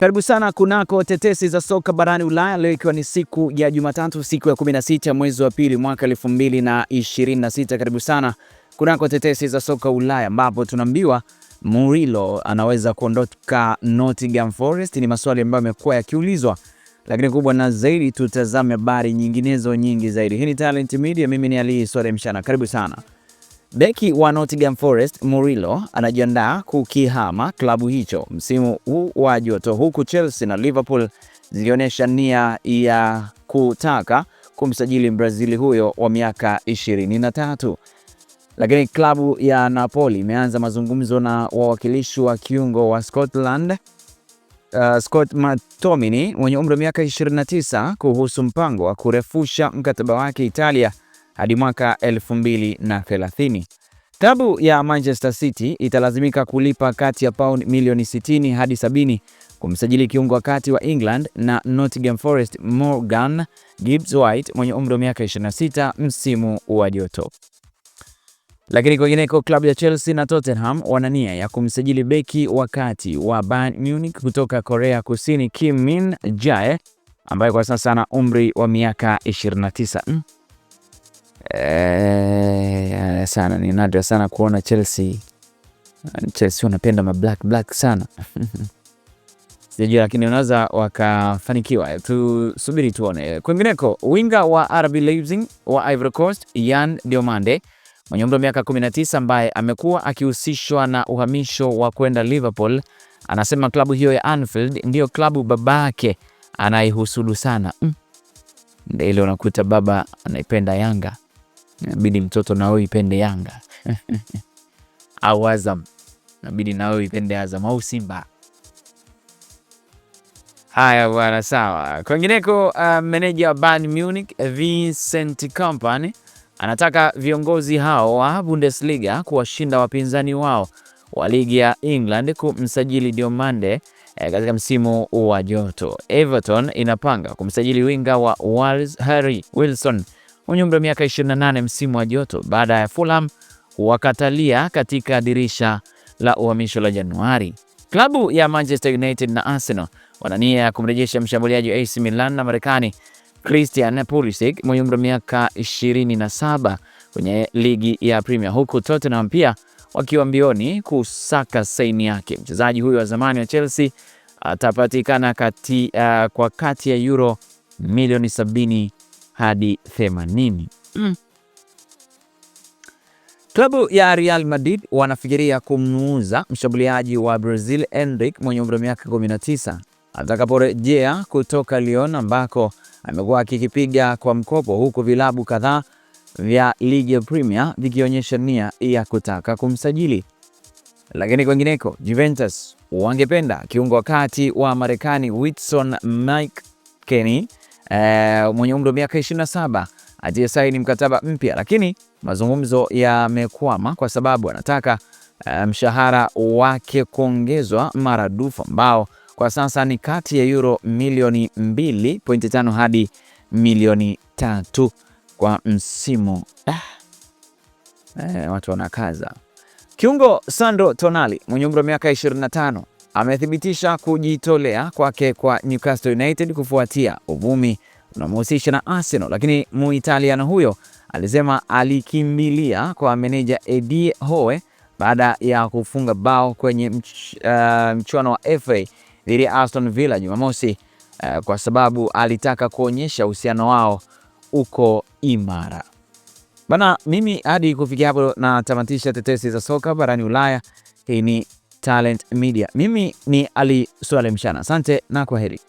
Karibu sana kunako tetesi za soka barani Ulaya, leo ikiwa ni siku ya Jumatatu, siku ya 16 mwezi wa pili mwaka 2026. Karibu sana kunako tetesi za soka Ulaya, ambapo tunaambiwa Murillo anaweza kuondoka Nottingham Forest. Ni maswali ambayo yamekuwa yakiulizwa, lakini kubwa na zaidi tutazame habari nyinginezo nyingi zaidi. Hii ni Talent Media, mimi ni Ali Swale Mshana. Karibu sana. Beki wa Nottingham Forest Murillo anajiandaa kukihama klabu hicho msimu huu wa joto, huku Chelsea na Liverpool zilionyesha nia ya kutaka kumsajili Brazil huyo wa miaka 23. Lakini klabu ya Napoli imeanza mazungumzo na wawakilishi wa kiungo wa Scotland Scott McTominay mwenye umri wa miaka 29 kuhusu mpango wa kurefusha mkataba wake Italia hadi mwaka 2030. Klabu ya Manchester City italazimika kulipa kati ya pound milioni 60 hadi 70 kumsajili kiungo wa kati wa England na Nottingham Forest Morgan Gibbs-White mwenye umri wa miaka 26 msimu wa joto. Lakini kwingineko, klabu ya Chelsea na Tottenham wana nia ya kumsajili beki wa kati wa Bayern Munich kutoka Korea Kusini Kim Min Jae ambaye kwa sasa ana umri wa miaka 29. Sana ni nadra sana kuona Chelsea wanapenda black sana. Sijui, lakini unaweza wakafanikiwa, tusubiri tuone. Kwingineko, winga wa RB Leipzig wa Ivory Coast Yan Diomande mwenye umri wa miaka 19 ambaye amekuwa akihusishwa na uhamisho wa kwenda Liverpool anasema klabu hiyo ya Anfield ndiyo klabu babake anaihusudu sana. Ndio ile unakuta baba anaipenda Yanga, inabidi mtoto na wewe ipende Yanga. Au Azam, inabidi na wewe ipende Azam au Simba. Haya bwana, sawa. Kwingineko, meneja wa Bayern Munich Vincent Kompany anataka viongozi hao wa Bundesliga kuwashinda wapinzani wao wa ligi ya England kumsajili Diomande katika msimu wa joto. Everton inapanga kumsajili winga wa Wales Harry Wilson mwenye umri wa miaka 28 msimu wa joto baada ya Fulham wakatalia katika dirisha la uhamisho la Januari. Klabu ya Manchester United na Arsenal wana nia ya kumrejesha mshambuliaji wa AC Milan na Marekani Christian Pulisic mwenye umri wa miaka 27 kwenye ligi ya Premier, huku Tottenham pia wakiwa mbioni kusaka saini yake. Mchezaji huyo wa zamani wa Chelsea atapatikana kwa kati ya euro milioni 70 hadi 80. Klabu ya Real Madrid wanafikiria kumuuza mshambuliaji wa Brazil Endrick mwenye umri wa miaka 19 atakaporejea kutoka Lyon ambako amekuwa akikipiga kwa mkopo, huku vilabu kadhaa vya ligi ya Premier vikionyesha nia ya kutaka kumsajili. Lakini kwingineko, Juventus wangependa kiungo wa kati wa Marekani Whitson McKennie mwenye umri wa miaka 27 atie saini mkataba mpya, lakini mazungumzo yamekwama kwa sababu anataka mshahara wake kuongezwa maradufu ambao kwa sasa ni kati ya euro milioni 2.5 hadi milioni 3 kwa msimu. Watu wanakaza. Kiungo Sandro Tonali mwenye umri wa miaka 25 amethibitisha kujitolea kwake kwa Newcastle United kufuatia uvumi unamhusisha na Arsenal, lakini Muitaliano huyo alisema alikimbilia kwa meneja Eddie Howe baada ya kufunga bao kwenye mchuano wa FA dhidi ya Aston Villa Jumamosi, kwa sababu alitaka kuonyesha uhusiano wao uko imara. Bana, mimi hadi kufikia hapo na tamatisha tetesi za soka barani Ulaya. Hii ni Talent Media. Mimi ni Ali Swale Mshana. Asante na kwaheri.